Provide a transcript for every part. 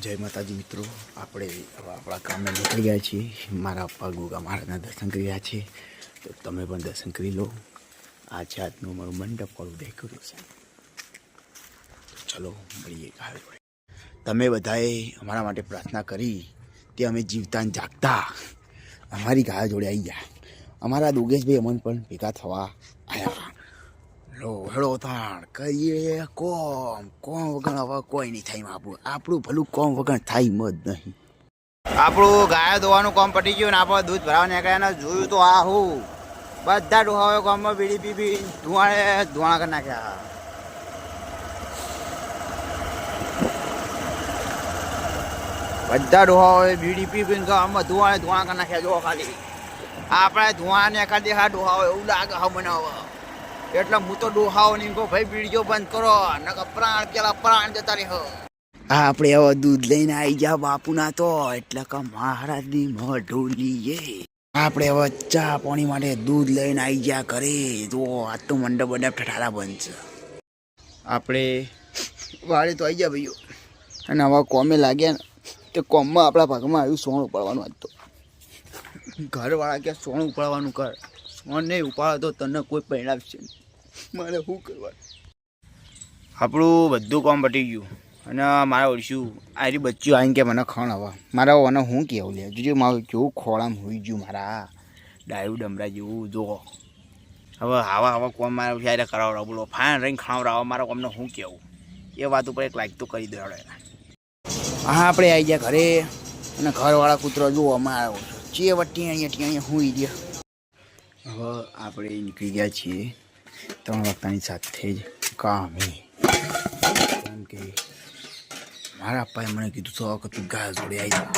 જય માતાજી મિત્રો, આપણે આપણા કામે નીકળી ગયા છીએ. મારા પપ્પા ગોગા મહારાજના દર્શન કરી રહ્યા છે, તો તમે પણ દર્શન કરી લો. આ છે આજનું અમારું મંડપ વાળું ડેકોરેશન. તો ચલો મળીએ કાલે. તમે બધાએ અમારા માટે પ્રાર્થના કરી તે અમે જીવતા ને જાગતા અમારી ગાય જોડે આવી ગયા. અમારા દોગેશભાઈ અમને પણ ભેગા થવા આવ્યા. લો હેડો તાણ કહીએ કોમ વગર હવે કોઈ નહીં થાય. આપણું ભલું કોમ વગર થાય જ નહીં. આપણું ગાય ધોવાનું કામ પટી ગયું ને આપણે દૂધ ભરાવા નીકળ્યા ને જોયું તો આ હું બધા ડોહાઓ ગામમાં બીડી પીપી ધુવાણા કરી નાખ્યા. બધા ડોહાઓએ બીડી પીપીને ગામમાં ધુવાણા કરી નાખ્યા. જો ખાલી આપણે ધુવાણા નીકળી દેખા ડોહાઓ એવું લાગે હા બનાવવા. એટલે હું તો ડોહાઓ નહીં કહું ભાઈ બીડીઓ બંધ કરો નકર પ્રાણ પેલા પ્રાણ જતા રહે. આપણે હવે દૂધ લઈને આવી ગયા બાપુના તો એટલે કે મહારાજની મઢોલીએ આપણે હવે ચા પાણી માટે દૂધ લઈને આવી ગયા ઘરે. જો આજ તો મંડપ ઠઠારા બંધ છે. આપણે વાળે તો આવી ગયા ભાઈઓ અને હવે કોમે લાગ્યા ને તે કોમમાં આપણા ભાગમાં આવ્યું સોનું ઉપાડવાનું. આજ તો ઘરવાળા કે સોનું ઉપાડવાનું કર, સોન નહીં ઉપાડે તો તને કોઈ પરિણામશે નહીં. મારે શું કરવાનું? આપણું બધું કામ પટી ગયું અને મારા ઓળશું આરી બચ્ચું આવીને કે મને ખણ હવે મારા મને શું કહેવું લે. જોજો મારું કેવું ખોળામાં હોઈ ગયું મારા ડાયું ડમરા જેવું. જો હવે આવા કોમ મારે ત્યારે કરાવડાવ બોલો ફાઇન રહીને ખાવડાવો મારા કોમને શું કહેવું એ વાત ઉપર એક લાઈક તો કરી દે. હા આપણે આવી ગયા ઘરે અને ઘરવાળા કૂતરો જુઓ અમારા ચે વટી અહીંયા હુઈ ગયા. હવે આપણે નીકળી ગયા છીએ 3 વાગ્યાની સાથે જ કામે. કેમ કે મારા પપ્પાએ મને કીધું તો કે તું ગાય જોડે આવી જા,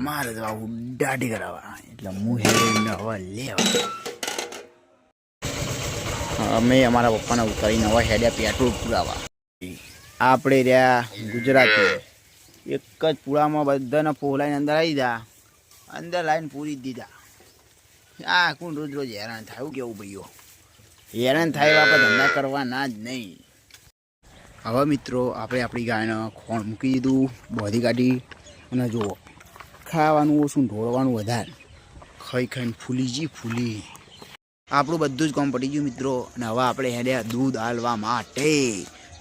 મારે તો આવું દાઢી કરાવવા. એટલે હું હેરીને હવે લેવા અમે અમારા પપ્પાને ઉતારીને હવે હેડ્યા પેટ્રોલ પુરાવા. આપણે રહ્યા ગુજરાતી એક જ પુરામાં બધાને પોલાઈને અંદર આવી જા, અંદર લાઈન પૂરી દીધા. આ કોણ રોજ હેરાન થાય કેવું ભાઈઓ? હેરાન થાય આપણે ધંધા કરવાના જ નહીં. હવે મિત્રો આપણે આપણી ગાયને ખોણ મૂકી દીધું, બોધી કાઢી અને જુઓ ખાવાનું ઓછું ઢોળવાનું વધારે. ખાઈને ફૂલી. આપણું બધું જ કામ પડી ગયું મિત્રો. અને હવે આપણે હેડ્યા દૂધ હાલવા માટે.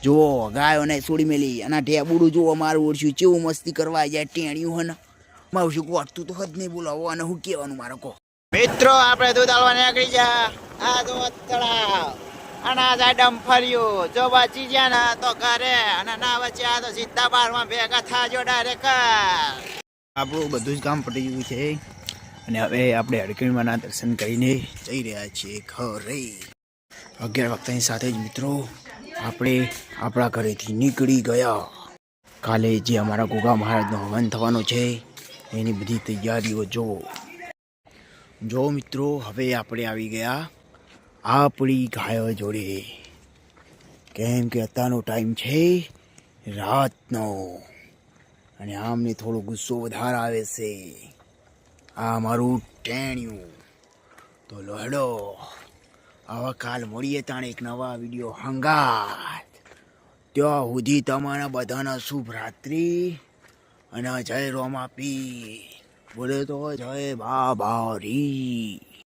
જુઓ ગાયોને છોડી મેલી અને ઢેબુડું જુઓ મારું ઓળશું કેવું મસ્તી કરવા જાય ટેણ્યું હે ને મારું શું વાટતું તો જ નહીં બોલાવો. અને શું કહેવાનું મારે કહો મિત્રો? આપણે દૂધ હાલવા નીકળી જા. આ તો તળાવ અને આ જાય ડમ્ફર્યું. જો બચી ગયા ને તો ઘરે અને ના બચ્યા તો સીધા બારમાં ભેગા થાજો ડાયરેક્ટ. આપણું બધું જ કામ પટી ગયું છે અને હવે આપણે હડકણીમાંના દર્શન કરીને જઈ રહ્યા છીએ ઘરે. 11 વાગ્યાની સાથે જ મિત્રો આપણે આપણા ઘરેથી નીકળી ગયા. કાલે જે અમારા ગોગા મહારાજનો હવન થવાનો છે એની બધી તૈયારીઓ જો મિત્રો. હવે આપણે આવી ગયા આપણી ગાયો જોડે. કેમ કે અત્યારનો ટાઈમ છે રાતનો અને આમને થોડો ગુસ્સો વધારે આવે છે. આ મારું ટેણ્યું તો લોહડો. હવે કાલ મળીએ તાણે એક નવા વિડીયો હંગાત. ત્યાં સુધી તમારા બધાના શુભ રાત્રિ અને જય રોમાપી. બોલે તો જય બાબારી.